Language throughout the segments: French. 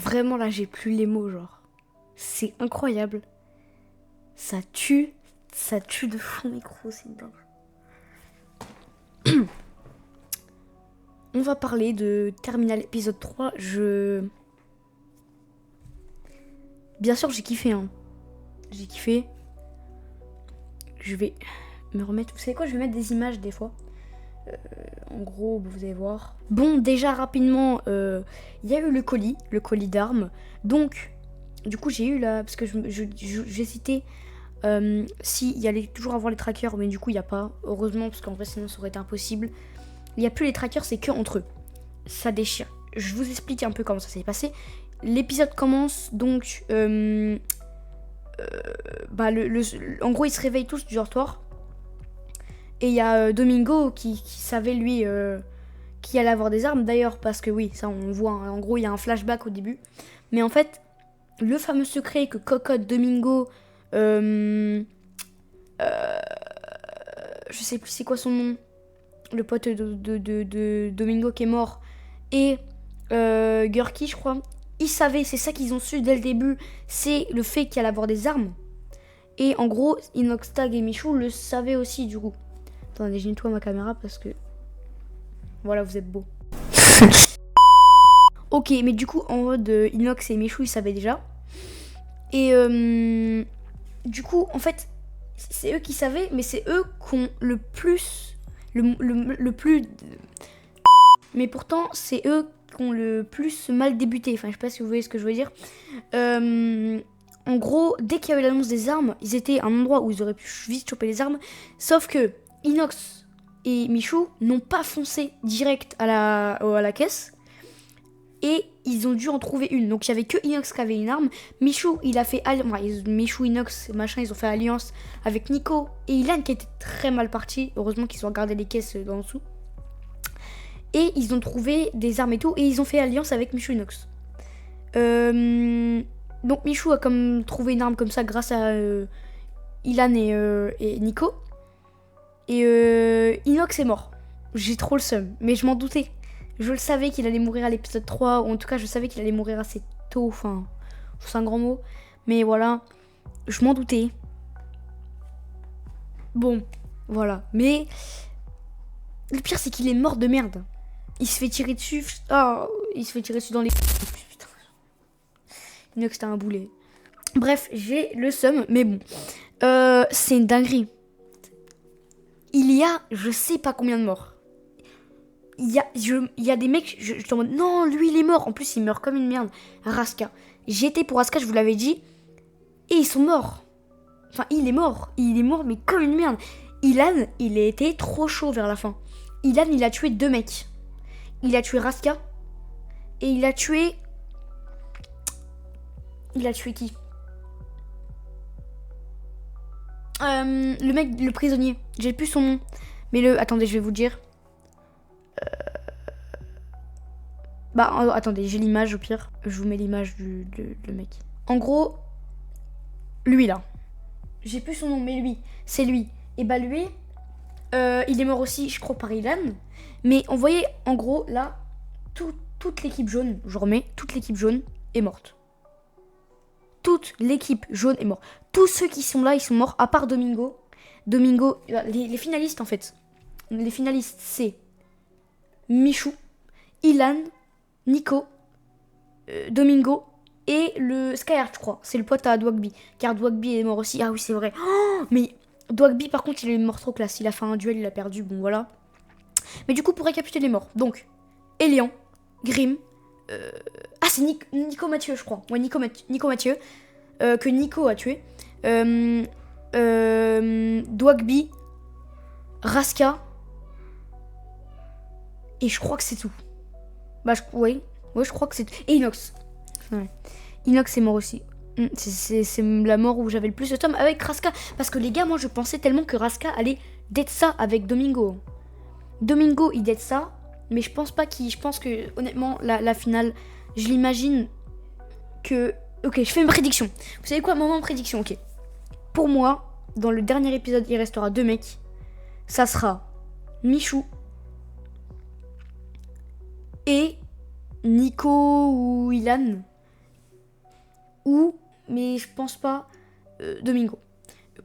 Vraiment, là, j'ai plus les mots, genre. C'est incroyable. Ça tue de fond micro, c'est une dingue. On va parler de Terminal épisode 3. Bien sûr, j'ai kiffé, hein. J'ai kiffé. Je vais me remettre... Vous savez quoi, je vais mettre des images des fois. En gros, vous allez voir. Bon, déjà rapidement, il y a eu le colis d'armes. Donc, du coup, j'ai eu là... Parce que j'ai cité s'il y allait toujours avoir les trackers, mais du coup, il n'y a pas. Heureusement, parce qu'en vrai, sinon, ça aurait été impossible. Il n'y a plus les trackers, c'est que entre eux. Ça déchire. Je vous explique un peu comment ça s'est passé. L'épisode commence, donc... en gros, ils se réveillent tous du dortoir. Et il y a Domingo qui savait, lui, qui allait avoir des armes. D'ailleurs, parce que oui, ça, on voit. Hein, en gros, il y a un flashback au début. Mais en fait, le fameux secret que Cocotte, Domingo... je sais plus c'est quoi son nom. Le pote de Domingo qui est mort. Et Gurky, je crois. Ils savaient, c'est ça qu'ils ont su dès le début. C'est le fait qu'il allait avoir des armes. Et en gros, Inox, Tag et Michou le savaient aussi, du coup. Attendez, j'ai nettoie ma caméra parce que... Voilà, vous êtes beaux. Ok, mais du coup, en mode Inox et Michou, ils savaient déjà. Et du coup, en fait, c'est eux qui savaient, mais c'est eux qui ont le plus... Le plus... Mais pourtant, c'est eux qui ont le plus mal débuté. Enfin, je sais pas si vous voyez ce que je veux dire. En gros, dès qu'il y a eu l'annonce des armes, ils étaient à un endroit où ils auraient pu vite choper les armes. Sauf que Inox et Michou n'ont pas foncé direct à la caisse. Et ils ont dû en trouver une. Donc il n'y avait que Inox qui avait une arme. Michou, il a fait Michou, Inox, machin, ils ont fait alliance avec Nico et Ilan qui était très mal parti. Heureusement qu'ils ont regardé les caisses dans le dessous. Et ils ont trouvé des armes et tout. Et ils ont fait alliance avec Michou Inox. Donc Michou a comme trouvé une arme comme ça grâce à Ilan et Nico. Et Inox est mort. J'ai trop le seum. Mais je m'en doutais. Je le savais qu'il allait mourir à l'épisode 3. Ou en tout cas, je savais qu'il allait mourir assez tôt. Enfin, c'est un grand mot. Mais voilà. Je m'en doutais. Bon, voilà. Mais le pire, c'est qu'il est mort de merde. Il se fait tirer dessus. Oh, il se fait tirer dessus dans les... Putain. Inox, t'as un boulet. Bref, j'ai le seum. Mais bon. C'est une dinguerie. Il y a je sais pas combien de morts. Il y a des mecs, je suis en mode non, lui il est mort. En plus, il meurt comme une merde. Raska. J'étais pour Raska, je vous l'avais dit. Et ils sont morts. Enfin, il est mort. Il est mort, mais comme une merde. Ilan, il a été trop chaud vers la fin. Ilan, il a tué 2 mecs. Il a tué Raska. Et il a tué. Il a tué qui? Le mec, le prisonnier. J'ai plus son nom. Mais attendez, je vais vous dire. Attendez, j'ai l'image au pire. Je vous mets l'image du mec. En gros, lui là. J'ai plus son nom, mais lui. C'est lui. Et bah lui, il est mort aussi, je crois, par Ilan. Mais on voyait, en gros, là, toute l'équipe jaune, je remets, toute l'équipe jaune est morte. Toute l'équipe jaune est morte. Tous ceux qui sont là, ils sont morts, à part Domingo. Domingo, les finalistes en fait. Les finalistes, c'est Michou, Ilan, Nico, Domingo et le Skyheart, je crois. C'est le pote à Dwagby. Car Dwagby est mort aussi. Ah oui, c'est vrai. Oh, mais Dwagby, par contre, il est mort trop classe. Il a fait un duel, il a perdu. Bon, voilà. Mais du coup, pour récapituler les morts. Donc, Elian, Grim. C'est Nico Mathieu, je crois. Ouais, Nico Mathieu. Que Nico a tué. Dwagby. Raska. Et je crois que c'est tout. Ouais, je crois que c'est tout. Et Inox. Ouais. Inox est mort aussi. C'est la mort où j'avais le plus de tomes avec Raska. Parce que les gars, moi je pensais tellement que Raska allait d'être ça avec Domingo. Domingo, il d'être ça. Mais je pense pas qu'il. Je pense que, honnêtement, la finale, je l'imagine que. Ok, je fais une prédiction. Vous savez quoi, moment de prédiction, ok. Pour moi, dans le dernier épisode, il restera 2 mecs. Ça sera Michou et Nico ou Ilan. ou, mais je pense pas, Domingo.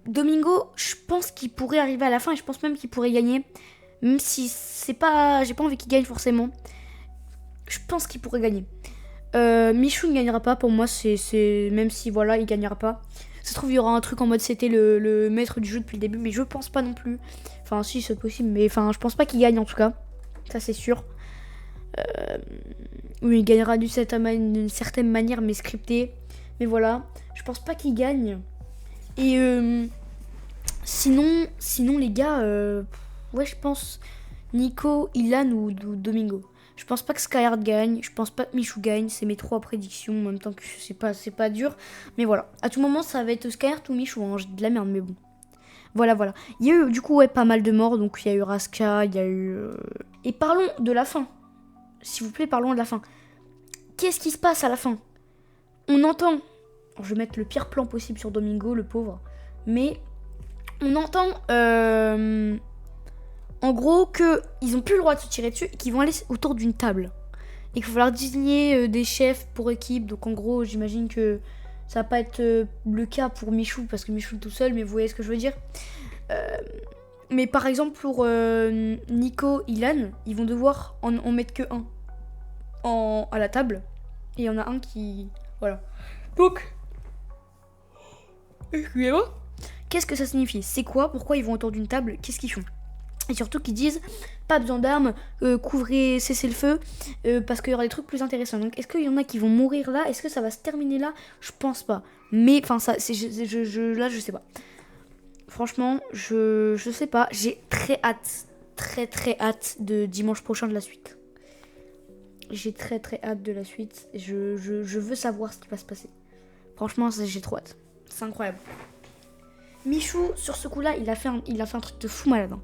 Domingo, je pense qu'il pourrait arriver à la fin et je pense même qu'il pourrait gagner. Même si c'est pas... J'ai pas envie qu'il gagne forcément. Je pense qu'il pourrait gagner. Michou ne gagnera pas pour moi, c'est même si voilà, il gagnera pas. Ça se trouve, il y aura un truc en mode c'était le maître du jeu depuis le début, mais je pense pas non plus. Enfin, si, c'est possible, mais enfin, je pense pas qu'il gagne en tout cas. Ça, c'est sûr. Oui, il gagnera d'une certaine manière, mais scripté. Mais voilà, je pense pas qu'il gagne. Et sinon les gars, ouais, je pense Nico, Ilan ou Domingo. Je pense pas que Skyheart gagne, je pense pas que Michou gagne, c'est mes 3 prédictions, en même temps que c'est pas dur. Mais voilà, à tout moment ça va être Skyheart ou Michou, hein. J'ai de la merde mais bon. Voilà. Il y a eu du coup ouais, pas mal de morts, donc il y a eu Raska, il y a eu... Et parlons de la fin. S'il vous plaît, parlons de la fin. Qu'est-ce qui se passe à la fin? On entend... Alors, je vais mettre le pire plan possible sur Domingo, le pauvre. Mais on entend... En gros, qu'ils ont plus le droit de se tirer dessus et qu'ils vont aller autour d'une table. Et qu'il va falloir désigner des chefs pour équipe. Donc en gros, j'imagine que ça va pas être le cas pour Michou, parce que Michou est tout seul, mais vous voyez ce que je veux dire. Mais par exemple, pour Nico, Ilan, ils vont devoir en mettre que un à la table. Et il y en a un qui... Voilà. Donc... Excusez-moi. Qu'est-ce que ça signifie? C'est quoi? Pourquoi ils vont autour d'une table? Qu'est-ce qu'ils font? Et surtout qu'ils disent pas besoin d'armes, couvrez, cessez le feu, parce qu'il y aura des trucs plus intéressants. Donc est-ce qu'il y en a qui vont mourir là? Est-ce que ça va se terminer là? Je pense pas. Mais enfin ça, là je sais pas. Franchement, je sais pas. J'ai très hâte, très hâte de dimanche prochain de la suite. J'ai très hâte de la suite. Je veux savoir ce qui va se passer. Franchement, j'ai trop hâte. C'est incroyable. Michou, sur ce coup-là, il a fait un truc de fou malade. Hein.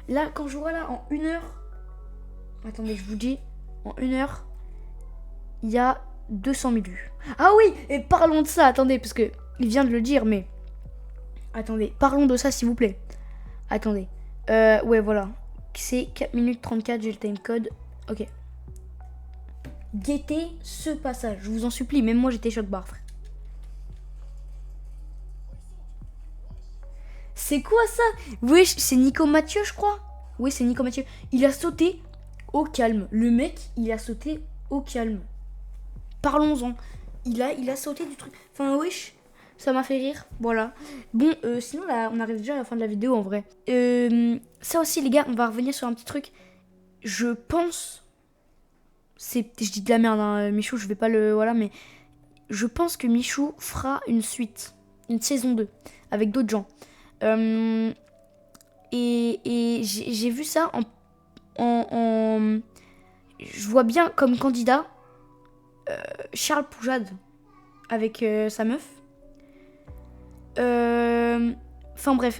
Là, quand je vois là, en 1 heure... Attendez, je vous dis. En 1 heure, il y a 200 000 vues. Ah oui, et parlons de ça. Attendez, parce que il vient de le dire, mais... Attendez, parlons de ça, s'il vous plaît. Attendez. Ouais, voilà. C'est 4 minutes 34, j'ai le timecode. Ok. Guettez ce passage, je vous en supplie. Même moi, j'étais choc barre, frère. C'est quoi ça? Oui, c'est Nico Mathieu, je crois. Oui, c'est Nico Mathieu. Il a sauté au calme. Le mec, il a sauté au calme. Parlons-en. Il a sauté du truc. Enfin, wesh, ça m'a fait rire. Voilà. Bon, sinon, là, on arrive déjà à la fin de la vidéo, en vrai. Ça aussi, les gars, on va revenir sur un petit truc. Je pense... Je dis de la merde, hein, Michou, je vais pas le... Voilà, mais... Je pense que Michou fera une suite. Une saison 2. Avec d'autres gens. Et j'ai vu ça je vois bien comme candidat Charles Poujade avec sa meuf. Enfin bref,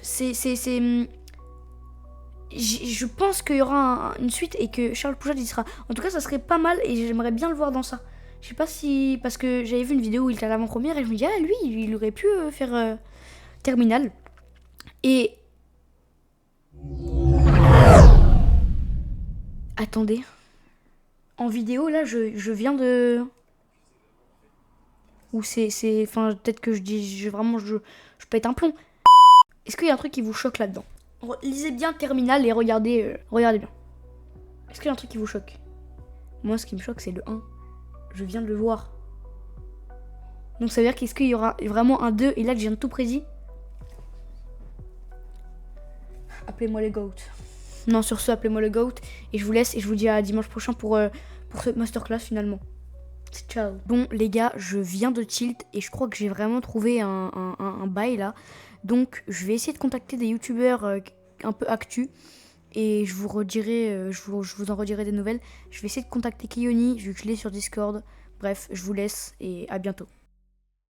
je pense qu'il y aura une suite et que Charles Poujade y sera. En tout cas, ça serait pas mal et j'aimerais bien le voir dans ça. Je sais pas si... Parce que j'avais vu une vidéo où il était à l'avant-première et je me dis, ah lui, il aurait pu faire Terminal. Et... Attendez. En vidéo, là, je viens de... Ou c'est... Enfin, peut-être que je dis... Je pète un plomb. Est-ce qu'il y a un truc qui vous choque là-dedans? Lisez bien Terminal et regardez bien. Est-ce qu'il y a un truc qui vous choque? Moi, ce qui me choque, c'est le 1. Je viens de le voir. Donc ça veut dire qu'est-ce qu'il y aura vraiment un 2 et là, que je viens de tout prédit? Appelez-moi le GOAT. Non, sur ce, appelez-moi le GOAT. Et je vous laisse et je vous dis à dimanche prochain pour cette masterclass finalement. Ciao. Bon, les gars, je viens de tilt et je crois que j'ai vraiment trouvé un bail là. Donc, je vais essayer de contacter des youtubeurs un peu actu. Et je vous redirai, je vous en redirai des nouvelles. Je vais essayer de contacter Kiyoni, vu que je l'ai sur Discord. Bref, je vous laisse et à bientôt.